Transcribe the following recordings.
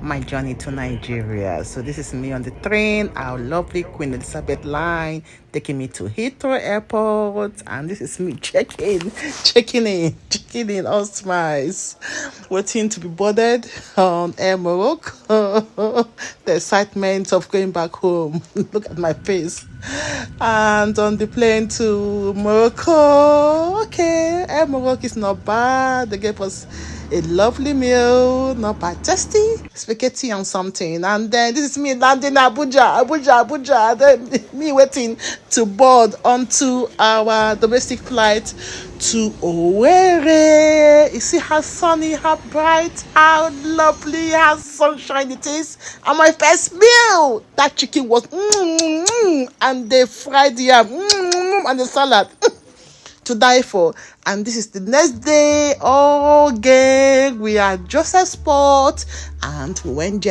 my journey to Nigeria. So this is me on the train, our lovely Queen Elizabeth line, taking me to Heathrow Airport, and this is me checking in, all smiles, waiting to be boarded on Air Morocco. The excitement of going back home. Look at my face. And on the plane to Morocco. Okay, Air Morocco is not bad. They gave us a lovely meal, not bad, tasty spaghetti and something. And then this is me landing Abuja. Then me waiting to board onto our domestic flight to Owerri. You see how sunny, how bright, how lovely, how sunshine it is. And my first meal, that chicken was and the fried yam and the salad. To die for. And this is the next day. Oh, gang, we are Joseph Sport, and we went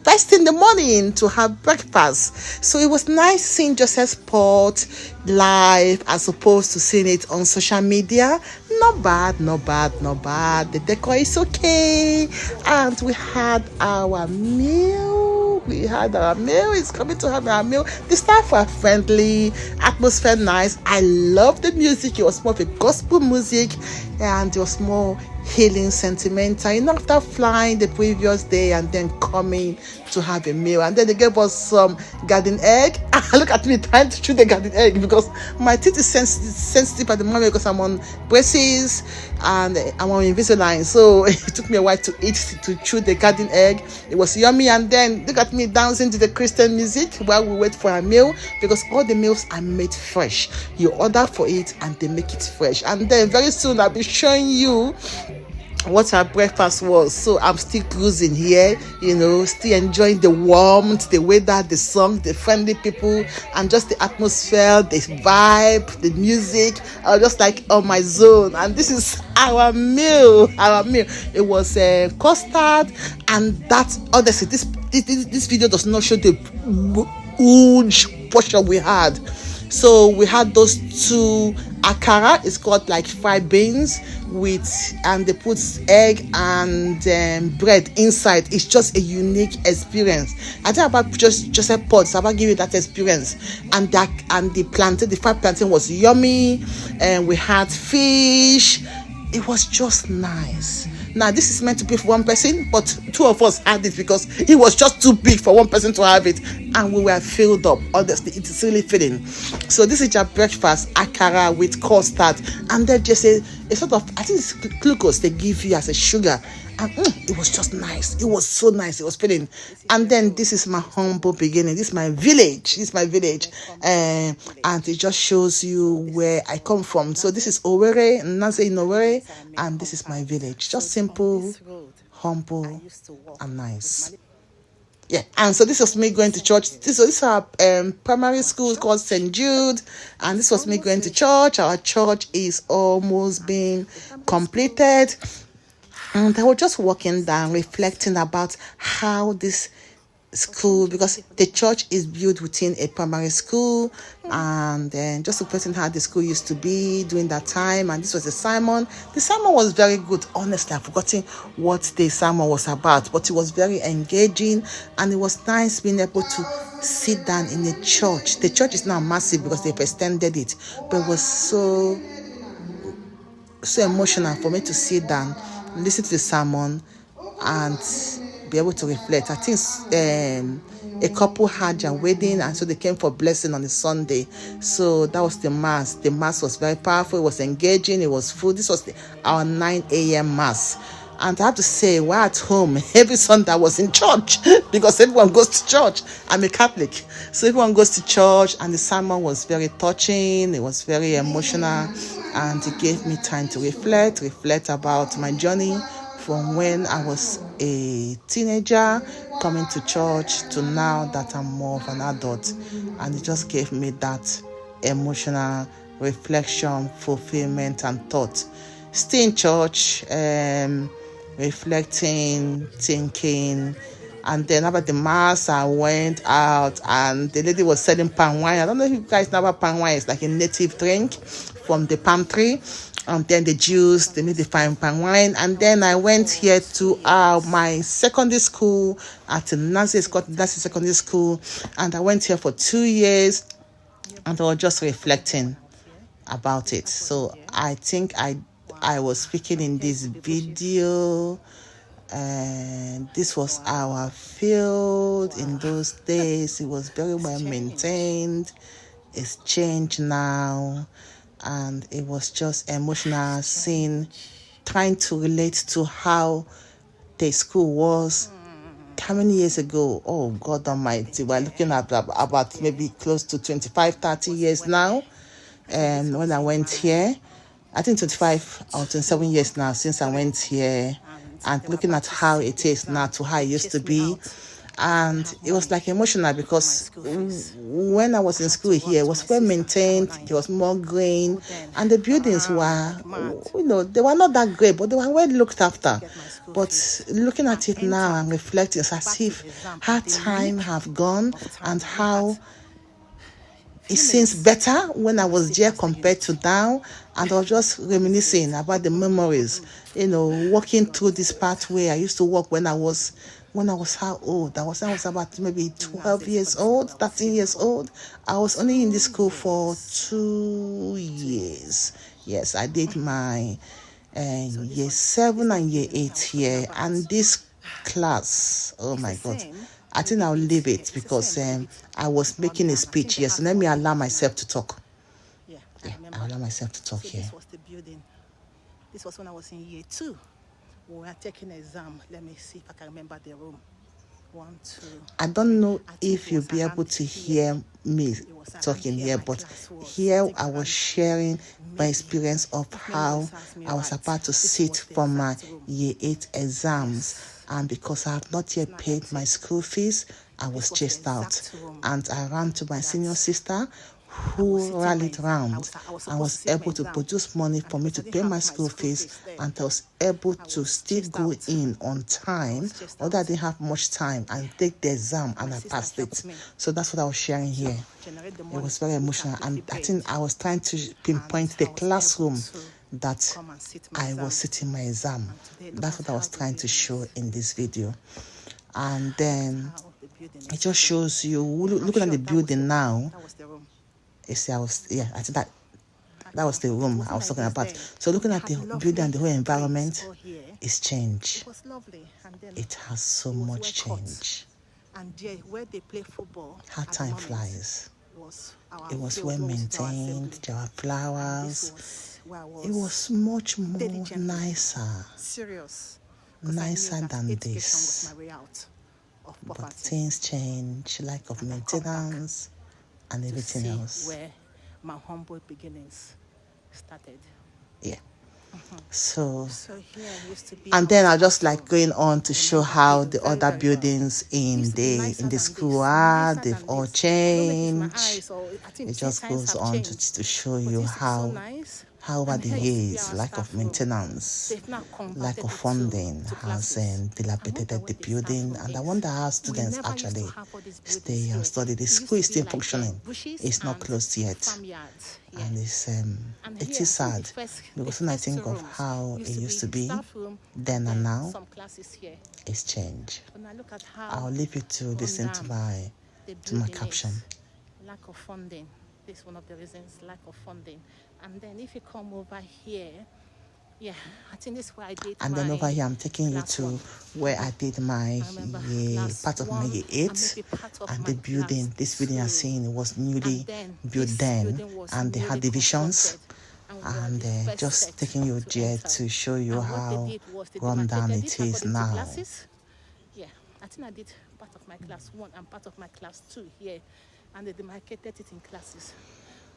first in the morning to have breakfast. So it was nice seeing Joseph Sport live as opposed to seeing it on social media. Not bad. The decor is okay, and we had our meal. It's coming to have our meal. The staff were friendly, atmosphere nice. I love the music. It was more of a gospel music, and it was more healing, sentimental. After flying the previous day and then coming to have a meal, and then they gave us some garden egg. Look at me trying to chew the garden egg because my teeth is sensitive at the moment because I'm on braces and I'm on Invisalign. So it took me a while to chew the garden egg. It was yummy. And then look at me dancing to the Christian music while we wait for a meal, because all the meals are made fresh. You order for it and they make it fresh. And then very soon I'll be showing you what our breakfast was. So I'm still cruising here, still enjoying the warmth, the weather, the song, the friendly people, and just the atmosphere, the vibe, the music. I was just like on my zone. And this is our meal. It was custard, and that honestly, this video does not show the huge portion we had. So we had those two akara. It's called like fried beans and they put egg and bread inside. It's just a unique experience. I think about just Joseph Pot. So about giving that experience. And the fried plantain was yummy. And we had fish. It was just nice. Now, this is meant to be for one person, but two of us had it because it was just too big for one person to have it. And we were filled up. Honestly, it is really filling. So this is your breakfast, akara with custard. And then just a sort of, I think it's glucose they give you as a sugar. And it was just nice. It was so nice. It was filling. And then this is my humble beginning. This is my village. And it just shows you where I come from. So this is Owerri, Naze in Owerri. And this is my village. Just simple, humble, and nice. Yeah, and so this was me going to church. This is our primary school called St. Jude, and this was me going to church. Our church is almost being completed. And I was just walking down, reflecting about how this school, because the church is built within a primary school, and then just reflecting how the school used to be during that time. And this was a sermon. The sermon was very good. Honestly, I've forgotten what the sermon was about, but it was very engaging, and it was nice being able to sit down in a church. The church is now massive because they've extended it, but it was so emotional for me to sit down, listen to the sermon, and be able to reflect. I think a couple had their wedding, and so they came for blessing on the Sunday. So that was the mass. The mass was very powerful. It was engaging. It was full. This was our 9 a.m. mass. And I have to say, we're at home every Sunday. I was in church because everyone goes to church. I'm a Catholic. So everyone goes to church, and the sermon was very touching. It was very emotional, and it gave me time to reflect about my journey from when I was a teenager coming to church to now that I'm more of an adult. And it just gave me that emotional reflection, fulfillment, and thought. Stay in church, reflecting, thinking. And then after the mass, I went out, and the lady was selling palm wine. I don't know if you guys know about palm wine. It's like a native drink from the palm tree. then the juice, they made the fine pan wine. And then I went here to my secondary school at Nazi Secondary School. And I went here for 2 years. And I was just reflecting about it. So I think I was speaking in this video, and this was our field in those days. It was very well maintained. It's changed now, and it was just emotional seeing, trying to relate to how the school was how many years ago. Oh God Almighty, we're looking at about maybe close to 25-30 years now. And when I went here, I think 25 or 27 years now since I went here, and looking at how it is now to how it used to be. And it was like emotional because when I was in school here, it was well maintained, there was more green, and the buildings were, they were not that great, but they were well looked after. But looking at it now and reflecting, it's as if how time have gone and how it seems better when I was there compared to now. And I was just reminiscing about the memories, walking through this pathway I used to walk when I was how old? I was about maybe 12 years old, 13 years old. I was only in this school for 2 years. Yes, I did my year 7 and year 8 here. And this class, oh my God, I think I'll leave it because I was making a speech. Yes, let me allow myself to talk. Yeah, I'll allow myself to talk here. This was the building. This was when I was in year 2. We were taking an exam. Let me see if I can remember the room. 1, 2. I don't know if you'll be able to hear me talking here, but here I was sharing my experience of how I was about to sit for my year 8 exams. And because I have not yet paid my school fees, I was chased out. And I ran to my senior sister, who rallied round and was able to produce money for me to pay my school fees, and I was able to still go in on time, although I didn't have much time, and take the exam, and I passed it. So that's what I was sharing here. It was very emotional, and I think I was trying to pinpoint the classroom that I was sitting my exam. That's what I was trying to show in this video. And then it just shows you, looking at the building now. I think that was the room I was talking about. So looking at the building and the whole environment, it's changed. It has so much change. And where they play football, how time flies. It was well maintained. There were flowers. It was much more nicer. Nicer than this. But things change, lack of maintenance and everything else. Where my humble beginnings started. Yeah. So here used to be, and then I just like going on to show how the other buildings in the school are. They've all changed. It just goes on to show you how over the years, lack of maintenance, lack of funding has dilapidated the building. And I wonder how students actually stay and study. The school is still functioning. It's not closed yet. And it is sad because when I think of how it used to be then and now, it's changed. I'll leave you to listen to my caption. Lack of funding. This is one of the reasons, lack of funding. And then if you come over here, I think this is where I did. And then over here, I'm taking you to where I did my part of my year 8, and the building. This building you're seeing, it was newly built then, and they had divisions. And just taking you there to show you how run down it is now. I think I did part of my class 1 and part of my class 2 here, and they demarcated it in classes.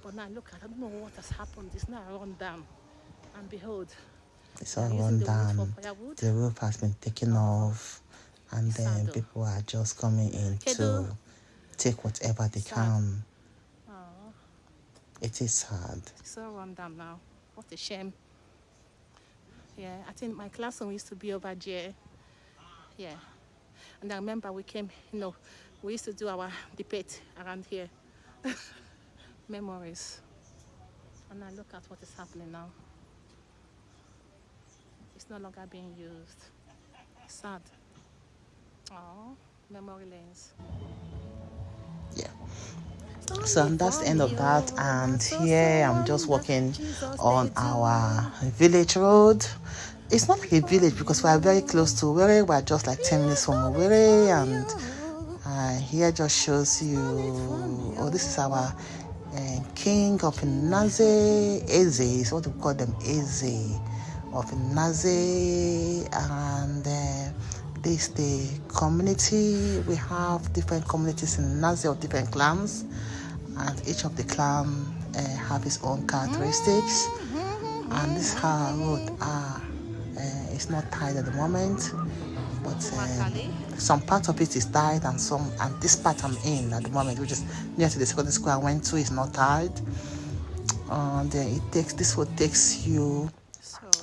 But now look, I don't know what has happened. It's now run down, and behold, it's all run down. The roof has been taken off, and then people are just coming in to take whatever they can. It is sad. It's all run down now. What a shame. I think my classroom used to be over there. And I remember we came, we used to do our debate around here. Memories. And now look at what is happening now. no longer being used. Sad. Oh, memory lanes. Yeah. So Only that's the for end me, of that, oh, and that's so, here so I'm just wonderful. walking Jesus, they on do. our village road. It's not like a For village because we are very close to Owerri. We are just like 10 minutes Yes, from only for Owerri, me, and oh. here just shows Only for you. me, Oh, this is our oh. king of Naze, Eze is what we call them, Eze of Naze, and this the community. We have different communities in Naze of different clans, and each of the clan have its own characteristics. And this how road it's not tied at the moment, but some part of it is tied, and this part I'm in at the moment, which is near to the secondary school I went to, is not tied. And this road takes you,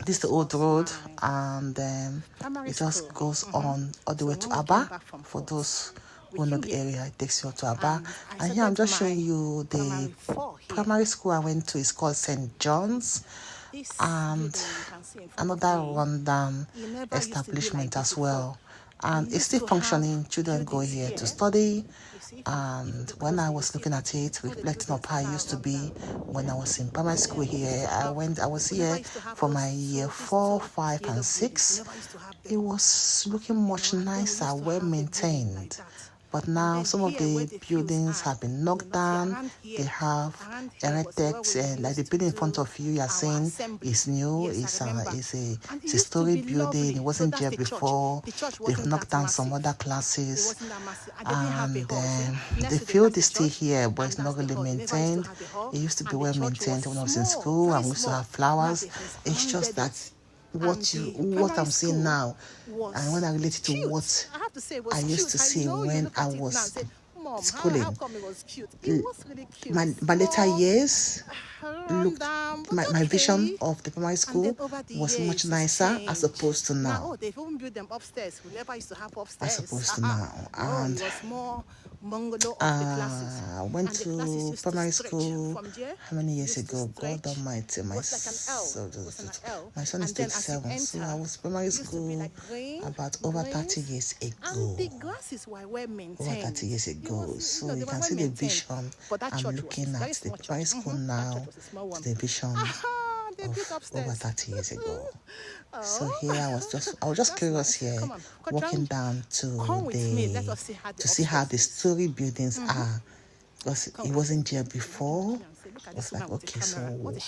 this is the old road, and it just goes on all the way to Aba. For those who know the area, it takes you to Aba. And here I'm just showing you the primary school I went to. Is called St. John's, and another rundown establishment as well. And it's still functioning. Children go here to study. And when I was looking at it, reflecting on how I used to be when I was in primary school here, I was here for my year 4, 5, and 6. It was looking much nicer, well maintained. But now some of the buildings have been knocked down. They have erected, like the building in front of you are saying is new. It's a story building. It wasn't there before. They've knocked down some other classes, and the field is still here, but it's not really maintained. It used to be well maintained when I was in school, and we used to have flowers. It's just that what I'm seeing now, and when I relate it to what I used to see when I was schooling, my later years looked, my vision of the primary school was much nicer as opposed to now. They've even built them upstairs. We never used to have upstairs. As opposed to now. And it was more bungalow of the classes. I went to primary school how many years ago? God Almighty, my son is 27, so I was primary school about over 30 years ago. And the glasses were well maintained. Over 30 years ago. So you can see the vision. I'm looking at the primary school now to the vision of over 30 years ago. So here I was just curious here, walking down to see how the story buildings are, because it wasn't there before. I was like, okay, so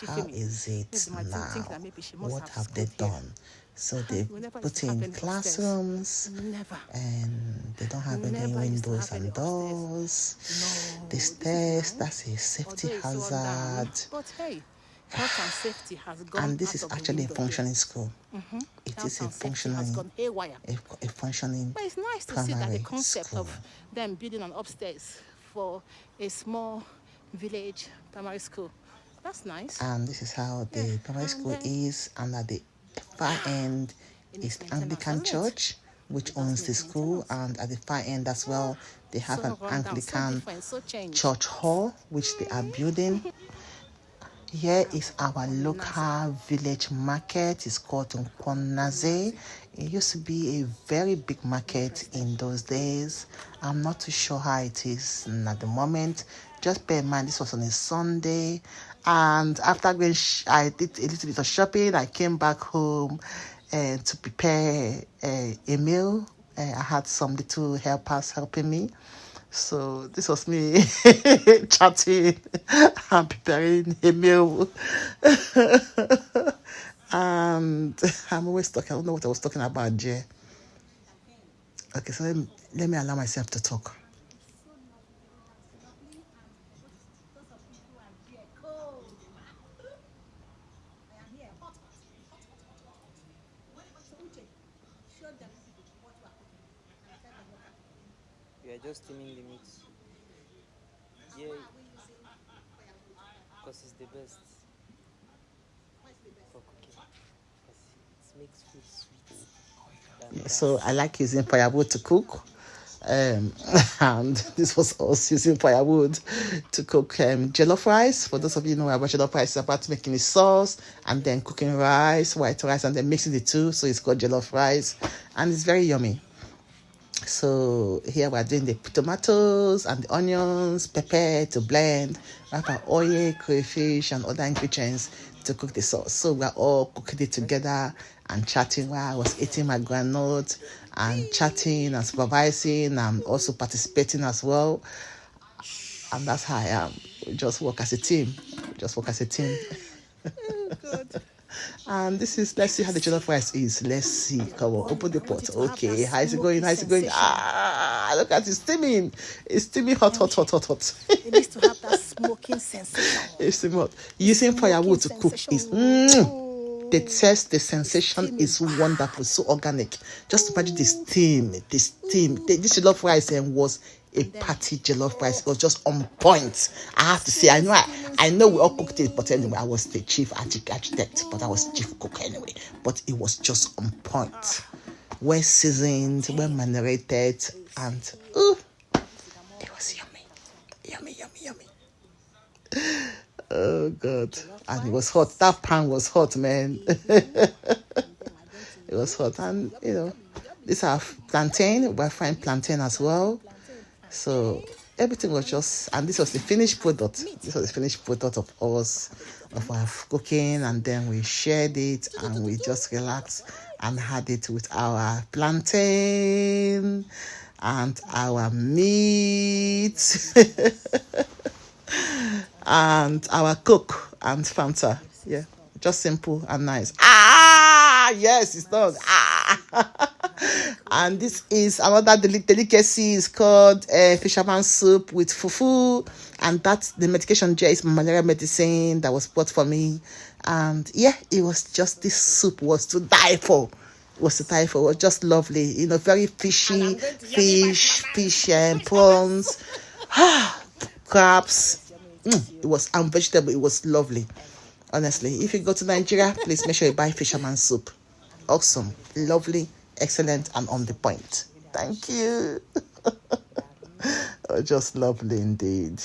how is it now? What have they done? So they put in classrooms, and they don't have any windows and doors. The stairs, that's a safety hazard. Health and safety has gone. And this is actually a functioning school. It is a functioning, a functioning. But it's nice to see that the concept of them building an upstairs for a small village primary school. That's nice. And this is how the primary school is, and at the far end is Anglican Church, which owns the school, and at the far end as well, they have an Anglican church hall, which they are building. Here is our local village market. It's called Nkwonaze. It used to be a very big market in those days. I'm not too sure how it is at the moment. Just bear in mind, this was on a Sunday. And after going, I did a little bit of shopping. I came back home to prepare a meal. I had some little helpers helping me. So this was me chatting and preparing a meal. And I'm always talking. I don't know what I was talking about, Jay. Okay, so let me allow myself to talk. We are just steaming the meat. Yeah, because it's the best for cooking. Because it makes food sweet. So I like using firewood to cook. And this was us using firewood to cook jollof rice. For those of you who know about jollof rice, it's about making the sauce and then cooking rice, white rice, and then mixing the two. So it's called jollof rice, and it's very yummy. So here we're doing the tomatoes and the onions, pepper to blend. We have our oil, crayfish, and other ingredients to cook the sauce. So we're all cooking it together and chatting while I was eating my groundnut and chatting and supervising and also participating as well. And that's how I am. We just work as a team. Oh, God. And this is, let's see how the jollof rice is. Let's see. Come on, open the pot. Okay, how's it going? Ah, look at it steaming. It's steaming hot. It needs to have that smoking sensation. It's steaming hot. Using firewood to cook is the taste, the sensation is wonderful, so organic. Just imagine the steam. This jollof rice was a party jollof rice. It was just on point. I have to say, I know we all cooked it, but anyway, I was the chief architect, but I was chief cook anyway. But it was just on point, well seasoned, well marinated, and it was yummy. Oh God! And it was hot. That pan was hot, man. It was hot, and these are plantain. We're frying plantain as well. So everything was just, and this was the finished product. This was the finished product of us, of our cooking, and then we shared it and we just relaxed and had it with our plantain and our meat and our Coke and Fanta. Yeah, just simple and nice. Yes, it's done. And this is another delicacy. It's called fisherman soup with fufu, and that's the medication. There is malaria medicine that was bought for me, and yeah, it was just, this soup was to die for. It was just lovely. Very fishy, fish and prawns, crabs. It was, and vegetable. It was lovely. Honestly, if you go to Nigeria, please make sure you buy fisherman soup. Awesome, lovely, excellent, and on the point. Thank you. Just lovely indeed.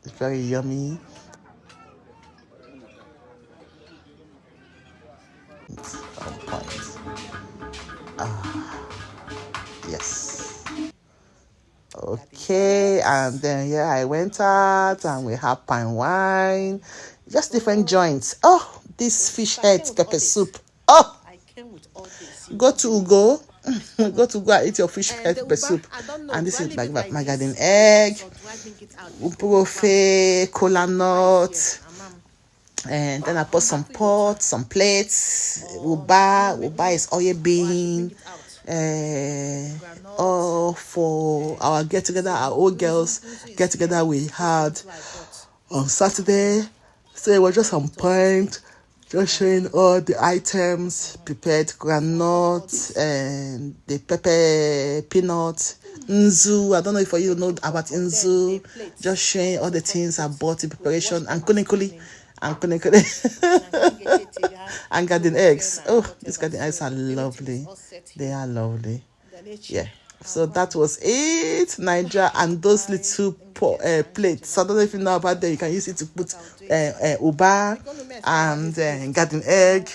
It's very yummy. It's on point. Yes. Okay, and then I went out and we had pine wine, just different joints. Oh, this fish head pepper soup. Oh, go to Ugo. Go to and eat your fish head pepper soup. And this is like my garden egg, uprofe, kola nut, and then I put some pots, some plates. Uba is oil bean. For our get together, our old girls get together we had on Saturday. So it was just on point, just showing all the items prepared: groundnut and the pepper, peanut, nzu. I don't know if you know about nzu. Just showing all the things I bought in preparation, and kunikuli. And and garden eggs. Oh, these garden eggs are lovely. They are lovely. Yeah. So that was it, Nigeria, and those little plates. So I don't know if you know about them. You can use it to put uba and garden egg.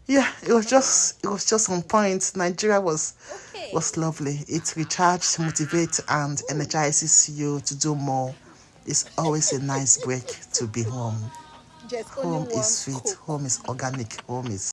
Yeah, it was just on point. Nigeria was lovely. It recharges, motivates, and energizes you to do more. It's always a nice break to be home. Home is sweet. Home is organic. Home is